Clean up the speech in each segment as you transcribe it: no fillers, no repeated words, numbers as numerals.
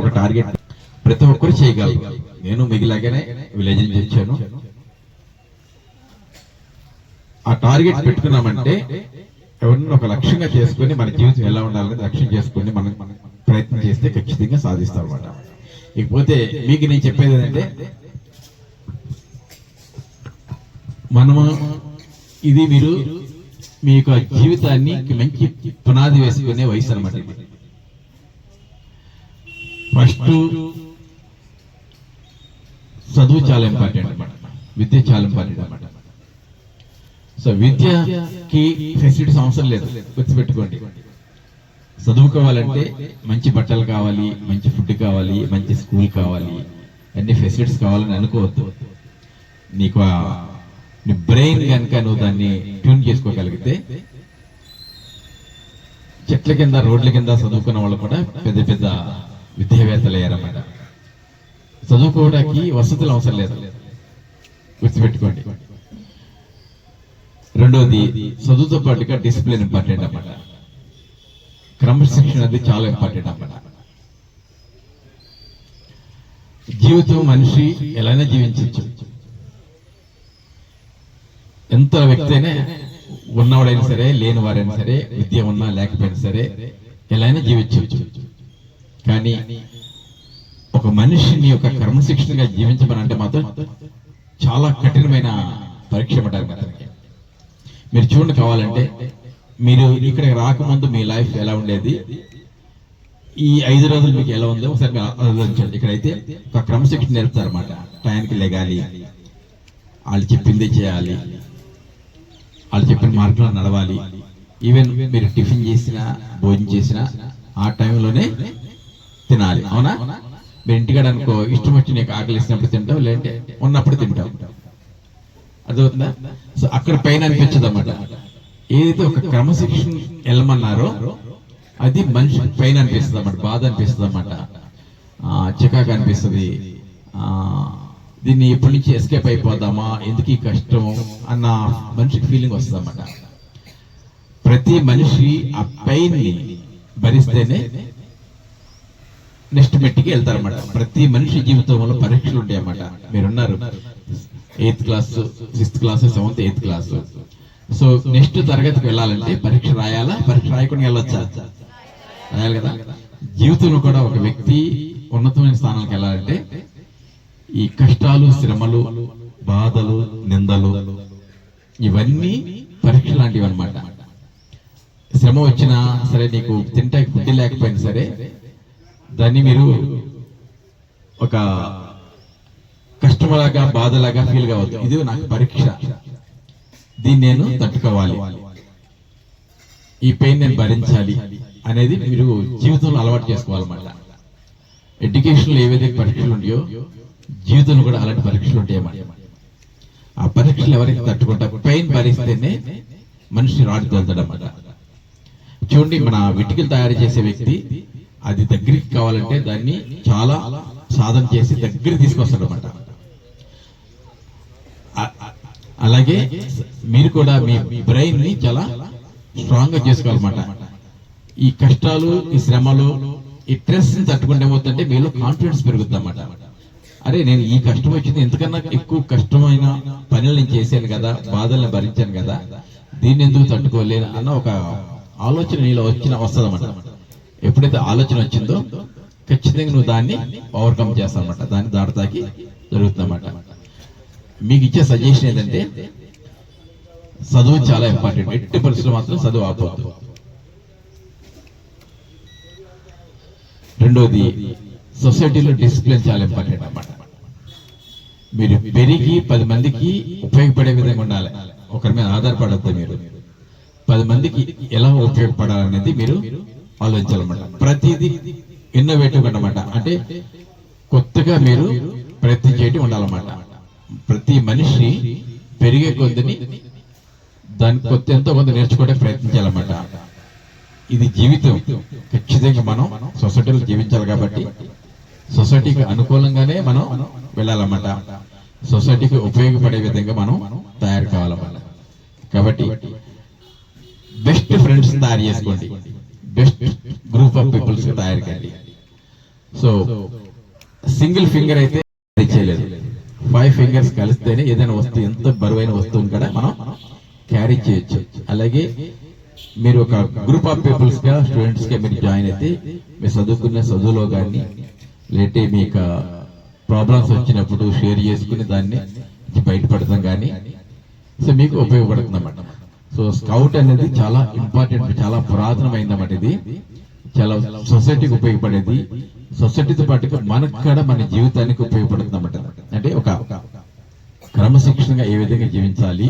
ఒక టార్గెట్ ప్రతి ఒక్కరు చేయగలరు. నేను మిగిలాగానే విలేజ్ నుంచి వచ్చాను. ఆ టార్గెట్ పెట్టుకున్నామంటే ఎవరిని ఒక లక్ష్యంగా చేసుకుని మన జీవితం ఎలా ఉండాలని లక్ష్యం చేసుకుని మనం ప్రయత్నం చేస్తే ఖచ్చితంగా సాధిస్తాం అన్నమాట. ఇకపోతే మీకు నేను చెప్పేది ఏంటంటే, మనము ఇది మీరు మీ యొక్క జీవితాన్ని మంచి పునాది వేసుకునే వయసు అనమాట. ఇది ఫస్ట్ చదువు చాలా ఇంపార్టెంట్ అనమాట. విద్య చాలా ఇంపార్టెంట్ అనమాట. సో విద్యకి ఫెసిలిటీస్ అవసరం లేదు, గుర్తుపెట్టుకోండి. చదువుకోవాలంటే మంచి బట్టలు కావాలి, మంచి ఫుడ్ కావాలి, మంచి స్కూల్ కావాలి, అన్ని ఫెసిలిటీస్ కావాలని అనుకోవద్దు. నీకు నీ బ్రెయిన్ కనుక నువ్వు దాన్ని ట్యూన్ చేసుకోగలిగితే, చెట్ల కింద రోడ్ల కింద చదువుకున్న వాళ్ళు కూడా పెద్ద పెద్ద విద్యావేత్తలు అయ్యారన్నమాట. చదువుకోవడానికి వసతులు అవసరం లేదు, గుర్తుపెట్టుకోండి. రెండోది, చదువుతో పాటుగా డిసిప్లిన్ ఇంపార్టెంట్ అన్నమాట. క్రమశిక్షణ అనేది చాలా ఇంపార్టెంట్ అన్నమాట. జీవితం మనిషి ఎలానే జీవించవచ్చు. ఎంత వ్యక్తి అయినా, ఉన్నవాడైనా సరే లేని వారైనా సరే, విద్య ఉన్నా లేకపోయినా సరే ఎలానే జీవించవచ్చు. కానీ ఒక మనిషిని ఒక క్రమశిక్షణగా జీవించమనంటే మాత్రం చాలా కఠినమైన పరీక్ష పడ్డారు అతనికి. మీరు చూడండి, కావాలంటే మీరు ఇక్కడికి రాకముందు మీ లైఫ్ ఎలా ఉండేది, ఈ 5 రోజులు మీకు ఎలా ఉందో ఒకసారి ఆలోచించండి. ఇక్కడైతే ఒక క్రమశిక్షణ నేర్పుతారు అన్నమాట. టైంకి లెగాలి, వాళ్ళు చెప్పిందే చేయాలి, వాళ్ళు చెప్పిన మార్గంలో నడవాలి. ఈవెన్ మీరు టిఫిన్ చేసినా భోజనం చేసినా ఆ టైంలోనే తినాలి, అవునా? మీరు ఇంటికాడ అనుకో, ఇష్టం వచ్చి నీకు ఆకలి ఇచ్చినప్పుడు తింటావు, లేదంటే ఉన్నప్పుడు తింటావు. అర్థమవుతుందా? సో అక్కడ పైన అనిపించదు అన్నమాట. ఏదైతే ఒక క్రమశిక్షణ వెళ్ళమన్నారో అది మనిషి పైన అనిపిస్తుంది అన్నమాట, బాధ అనిపిస్తుంది అన్నమాట, చికాకు అనిపిస్తుంది. దీన్ని ఎప్పటి నుంచి ఎస్కేప్ అయిపోదామా, ఎందుకు ఈ కష్టం అన్న మనిషికి ఫీలింగ్ వస్తుంది అన్నమాట. ప్రతి మనిషి ఆ పెయిన్ ని భరిస్తేనే నెక్స్ట్ మెట్టికి వెళ్తారన్నమాట. ప్రతి మనిషి జీవితంలో పరీక్షలు ఉంటాయి అన్నమాట. మీరున్నారు 8th class, 6th class, 7th, 8th class. So next తరగతికి వెళ్ళాలంటే పరీక్ష రాయాలా, పరీక్ష రాయకుండా వెళ్ళొచ్చా? రాయాలి కదా. జీవితంలో కూడా ఒక వ్యక్తి ఉన్నతమైన స్థానానికి వెళ్ళాలంటే ఈ కష్టాలు, శ్రమలు, బాధలు, నిందలు ఇవన్నీ పరీక్ష లాంటివి అన్నమాట. శ్రమ వచ్చినా సరే, నీకు తింటాకి ఫుడ్ లేకపోయినా సరే, దాన్ని మీరు ఒక కష్టంలాగా బాధలాగా ఫీల్ కావద్దు. ఇది నాకు పరీక్ష, దీన్ని నేను తట్టుకోవాలి, ఈ పెయిన్ నేను భరించాలి అనేది మీరు జీవితంలో అలవాటు చేసుకోవాలన్నమాట. ఎడ్యుకేషన్లో ఏవైతే పరీక్షలు ఉంటాయో జీవితంలో కూడా అలాంటి పరీక్షలు ఉంటాయన్నమాట. ఆ పరీక్షలు ఎవరికి తట్టుకుంటారు, పెయిన్ భరిస్తేనే మనిషి రాడు తోలుతాడన్నమాట. చూడండి, మన వెంట్రుకలు తయారు చేసే వ్యక్తి అది దగ్గరికి కావాలంటే దాన్ని చాలా సాధన చేసి దగ్గర తీసుకొస్తాడు అన్నమాట. అలాగే మీరు కూడా మీ బ్రెయిన్ ని చాలా స్ట్రాంగ్ గా చేసుకోవాలన్నమాట. ఈ కష్టాలు, ఈ శ్రమలు, ఈ స్ట్రెస్ ని తట్టుకుంటే ఏమవుతుందంటే మీలో కాన్ఫిడెన్స్ పెరుగుతుంది అన్నమాట. అరే, నేను ఈ కష్టం వచ్చింది, ఎంతకన్నా ఎక్కువ కష్టమైన పనులు నేను చేశాను కదా, బాధల్ని భరించాను కదా, దీన్ని ఎందుకు తట్టుకోలేను అన్న ఒక ఆలోచన నీలో వస్తుంది అన్నమాట. ఎప్పుడైతే ఆలోచన వచ్చిందో ఖచ్చితంగా నువ్వు దాన్ని ఓవర్కమ్ చేస్తావు అన్నమాట, దాన్ని దాటతాకి జరుగుతుందన్నమాట. మీకు ఇచ్చే సజెషన్ ఏంటంటే, చదువు చాలా ఇంపార్టెంట్. ఎట్టి పరిస్థితుల్లో మాత్రం చదువు ఆపవద్దు. రెండోది, సొసైటీలో డిసిప్లిన్ చాలా ఇంపార్టెంట్ అన్నమాట. మీరు పెరిగి 10 మందికి ఉపయోగపడే విధంగా ఉండాలి. ఒకరి మీద ఆధారపడద్దు. మీరు 10 మందికి ఎలా ఉపయోగపడాలనేది మీరు ఆలోచించాలన్నమాట. ప్రతిదీ ఇన్నోవేటివ్ అన్నమాట. అంటే కొత్తగా మీరు ప్రయత్నం చేయడం ఉండాలన్నమాట. ప్రతి మనిషి పెరిగే కొద్దిని దాని ఎంతో కొంత నేర్చుకోవడానికి ప్రయత్నించాలన్నమాట. ఇది జీవితం, ఖచ్చితంగా మనం సొసైటీలో జీవించాలి కాబట్టి సొసైటీకి అనుకూలంగానే మనం వెళ్ళాలన్నమాట. సొసైటీకి ఉపయోగపడే విధంగా మనం తయారు కావాలన్నమాట. కాబట్టి బెస్ట్ ఫ్రెండ్స్ తయారు చేసుకోండి, బెస్ట్ గ్రూప్ ఆఫ్ పీపుల్స్ తయారు కండి. సో సింగిల్ ఫింగర్ అయితే క్యారీ చేయలేదు, 5 ఫింగర్స్ కలిస్తేనే ఏదైనా వస్తువు, ఎంత బరువైన వస్తువుని కూడా మనం క్యారీ చేయొచ్చు. అలాగే మీరు ఒక గ్రూప్ ఆఫ్ పీపుల్స్ గా, స్టూడెంట్స్ గా మీరు జాయిన్ అయితే మీరు చదువుకునే చదువులో కానీ, లేదంటే మీ యొక్క ప్రాబ్లమ్స్ వచ్చినప్పుడు షేర్ చేసుకుని దాన్ని బయటపడతాం కానీ, సో మీకు ఉపయోగపడుతుంది అన్నమాట. సో స్కౌట్ అనేది చాలా ఇంపార్టెంట్, చాలా పురాతనమైందన్నమాట. ఇది చాలా సొసైటీకి ఉపయోగపడేది, సొసైటీతో పాటుగా మనకు కూడా మన జీవితానికి ఉపయోగపడుతుంది అన్నమాట. అంటే ఒక క్రమశిక్షణగా ఏ విధంగా జీవించాలి,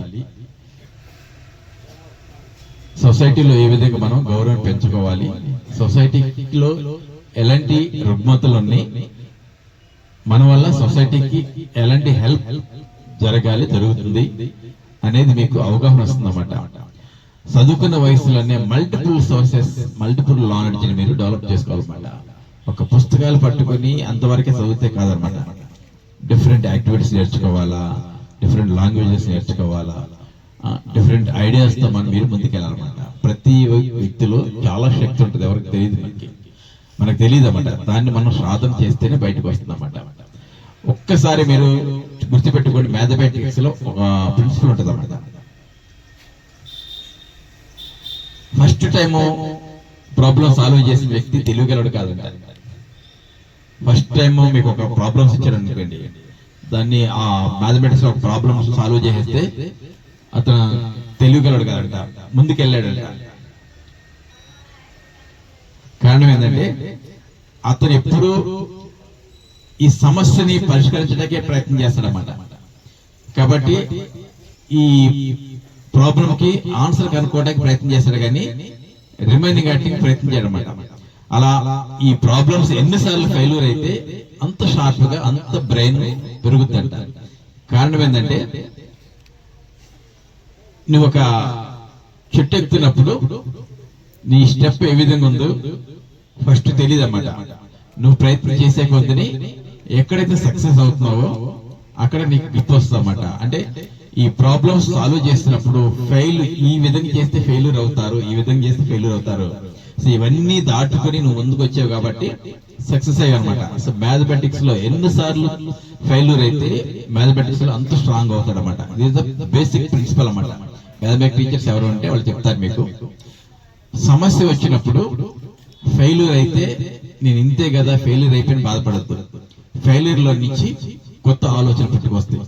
సొసైటీలో ఏ విధంగా మనం గౌరవం పెంచుకోవాలి, సొసైటీలో ఎలాంటి రుగ్మతలు ఉన్నాయి, మన వల్ల సొసైటీకి ఎలాంటి హెల్ప్ జరుగుతుంది అనేది మీకు అవగాహన వస్తుంది అన్నమాట. చదువుకున్న వయసులోనే మల్టిపుల్ సోర్సెస్, మల్టిపుల్ నాలెడ్జ్ ని మీరు డెవలప్ చేసుకోవాలన్నమాట. ఒక పుస్తకాలు పట్టుకుని అంతవరకే చదివితే కాదనమాట. డిఫరెంట్ యాక్టివిటీస్ నేర్చుకోవాలా, డిఫరెంట్ లాంగ్వేజెస్ నేర్చుకోవాలా, డిఫరెంట్ ఐడియాస్ తో మనం మీరు ముందుకెళ్ళాలన్నమాట. ప్రతి వ్యక్తిలో చాలా శక్తి ఉంటుంది, ఎవరికి తెలియదు, మనకు తెలియదు అన్నమాట. దాన్ని మనం సాధన చేస్తేనే బయటకు వస్తుంది అన్నమాట. ఒక్కసారి మీరు గుర్తుపెట్టుకోండి, మ్యాథమెటిక్స్ లో ఒక ప్రిన్సిపల్ ఉంటుంది అన్నమాట. ఫస్ట్ టైము ప్రాబ్లం సాల్వ్ చేసిన వ్యక్తి తెలివిగలడు కాదంట. ఫస్ట్ టైం మీకు ఒక ప్రాబ్లమ్స్ ఇచ్చాడు అనుకోండి, దాన్ని ఆ మ్యాథమెటిక్స్ లో ఒక ప్రాబ్లమ్ సాల్వ్ చేసేస్తే అతను తెలివిగలడు కాదంట, ముందుకెళ్ళాడంట. కారణం ఏంటంటే అతను ఎప్పుడు ఈ సమస్యని పరిష్కరించడానికే ప్రయత్నం చేస్తాడన్నమాట. కాబట్టి ఈ ప్రాబ్లం కి ఆన్సర్ కనుక్కోవడానికి ప్రయత్నం చేస్తాడు, కానీ రిమైనింగ్ వాటికి ప్రయత్నం చేయడమాట. అలా ఈ ప్రాబ్లమ్స్ ఎన్నిసార్లు ఫెయిల్యూర్ అయితే అంత షార్ప్ గా, అంత బ్రెయిన్ పెరుగుతుందంట. కారణం ఏంటంటే నువ్వు ఒక చెట్టు ఎక్కుతున్నప్పుడు నీ స్టెప్ ఏ విధంగా ఉందో ఫస్ట్ తెలియదు అన్నమాట. నువ్వు ప్రయత్నం చేసే కొద్దిని ఎక్కడైతే సక్సెస్ అవుతున్నావో అక్కడ నీకు గ్రిప్ వస్తుంది అన్నమాట. అంటే ఈ ప్రాబ్లమ్స్ సాల్వ్ చేస్తున్నప్పుడు ఈ విధంగా చేస్తే ఫెయిల్యూర్ అవుతారు, ఈ విధంగా చేస్తే ఫెయిల్యూర్ అవుతారు. సో ఇవన్నీ దాటుకొని నువ్వు ముందుకు వచ్చావు కాబట్టి సక్సెస్ అయ్యావు అనమాట. సో మ్యాథమెటిక్స్ లో ఎన్నిసార్లు ఫెయిల్యూర్ అయితే మ్యాథమెటిక్స్ లో అంత స్ట్రాంగ్ అవుతాడు అనమాట. దిస్ ద బేసిక్ ప్రిన్సిపల్ అన్నమాట. మ్యాథమెటిక్స్ టీచర్స్ ఎవరు ఉంటే వాళ్ళు చెప్తారు మీకు. సమస్య వచ్చినప్పుడు ఫెయిల్యూర్ అయితే నేను ఇంతే కదా, ఫెయిల్యూర్ అయిపోయిన బాధపడద్దు. ఫెయిల్యూర్ లో నుంచి కొత్త ఆలోచన పుట్టుకొస్తాయి,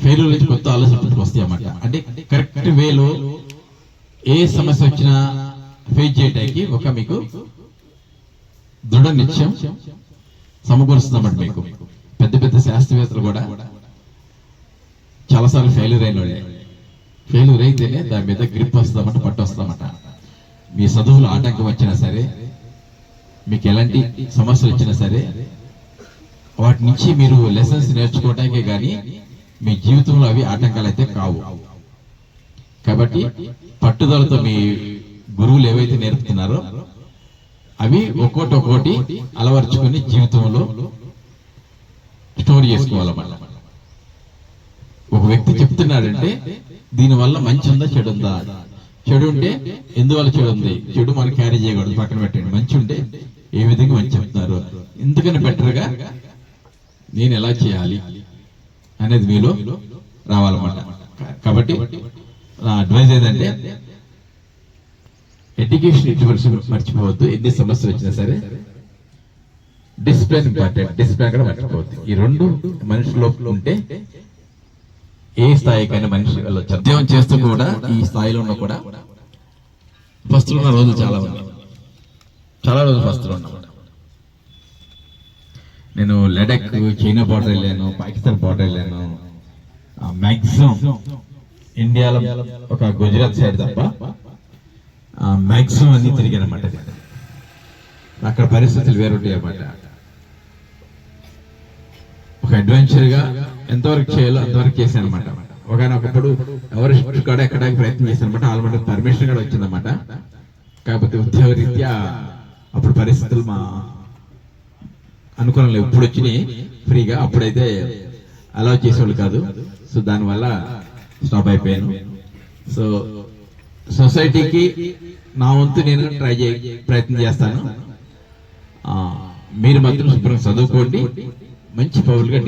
ఫెయిల్యూర్ నుంచి కొత్త ఆలోచన పుట్టుకొస్తాయి అన్నమాట. అంటే కరెక్ట్ వేలో ఏ సమస్య వచ్చినా ఫేస్ చేయడానికి ఒక మీకు దృఢ నిశ్చయం సమకూరుస్తుందన్నమాట. మీకు పెద్ద పెద్ద శాస్త్రవేత్తలు కూడా చాలాసార్లు ఫెయిల్యూర్ అయిన వాళ్ళే. ఫెయిల్యూర్ అయితేనే దాని మీద గ్రిప్ వస్తామంట, పట్టు వస్తామంట. మీ చదువులు ఆటంకం వచ్చినా సరే, మీకు ఎలాంటి సమస్యలు వచ్చినా సరే, వాటి నుంచి మీరు లెసన్స్ నేర్చుకోవటానికే కానీ మీ జీవితంలో అవి ఆటంకాలు అయితే కావు. కాబట్టి పట్టుదలతో మీ గురువులు ఏవైతే నేర్పుతున్నారో అవి ఒక్కోటి అలవర్చుకొని జీవితంలో స్టోర్ చేసుకోవాలన్నమాట. ఒక వ్యక్తి చెప్తున్నాడంటే దీనివల్ల మంచి ఉందా చెడు ఉందా? చెడు ఉంటే ఎందువల్ల చెడు ఉంది, చెడు మనం క్యారీ చేయకూడదు, పక్కన పెట్టండి. మంచి ఉంటే ఏ విధంగా మంచి చెప్తున్నారు, ఎందుకని బెటర్ గా నేను ఎలా చేయాలి అనేది మీలో రావాలన్నమాట. కాబట్టి నా అడ్వైజ్ ఏంటంటే ఎడ్యుకేషన్ ఇటువంటి మర్చిపోవద్దు. ఎన్ని సమస్యలు వచ్చినా సరే డిసిప్లిన్ ఇంపార్టెంట్, డిసిప్లిన్ కూడా మర్చిపోవద్దు. ఈ రెండు మనిషిలో ఉంటే ఏ స్థాయికైనా మనిషి వెళ్ళొచ్చు. ఉద్యోగం చేస్తూ కూడా ఈ స్థాయిలో ఉన్న కూడా ఫస్ట్ ఉన్న రోజులు చాలా ఉన్నాయి, చాలా రోజులు ఫస్ట్ లో ఉన్నమాట. నేను లడక్, చైనా బార్డర్ వెళ్ళాను, పాకిస్తాన్ బార్డర్ వెళ్ళాను. మాక్సిమం ఇండియాలో ఒక గుజరాత్ సైడ్ తప్ప మాక్సిమం అన్ని తిరిగాను అన్నమాట. అక్కడ పరిస్థితులు వేరుంటాయి అన్నమాట. ఒక అడ్వెంచర్ గా ఎంతవరకు చేయాలో అంతవరకు చేశాను అనమాట. ఒకనొకప్పుడు ఎవరెస్ట్ కాడ ఎక్కడానికి ప్రయత్నం చేశాను అనమాట. ఆల్రెడీ పర్మిషన్ కూడా వచ్చిందన్నమాట. కాకపోతే ఉద్యోగ రీత్యా అప్పుడు పరిస్థితులు మా అనుకూలం లేవు. ఇప్పుడు వచ్చినాయి ఫ్రీగా, అప్పుడైతే అలౌ చేసేవాళ్ళు కాదు. సో దానివల్ల స్టాప్ అయిపోయాను. సో సొసైటీకి నా వంతు నేను ప్రయత్నం చేస్తాను. మీరు మాత్రం శుభ్రంగా చదువుకోండి, మంచి పౌరులుగా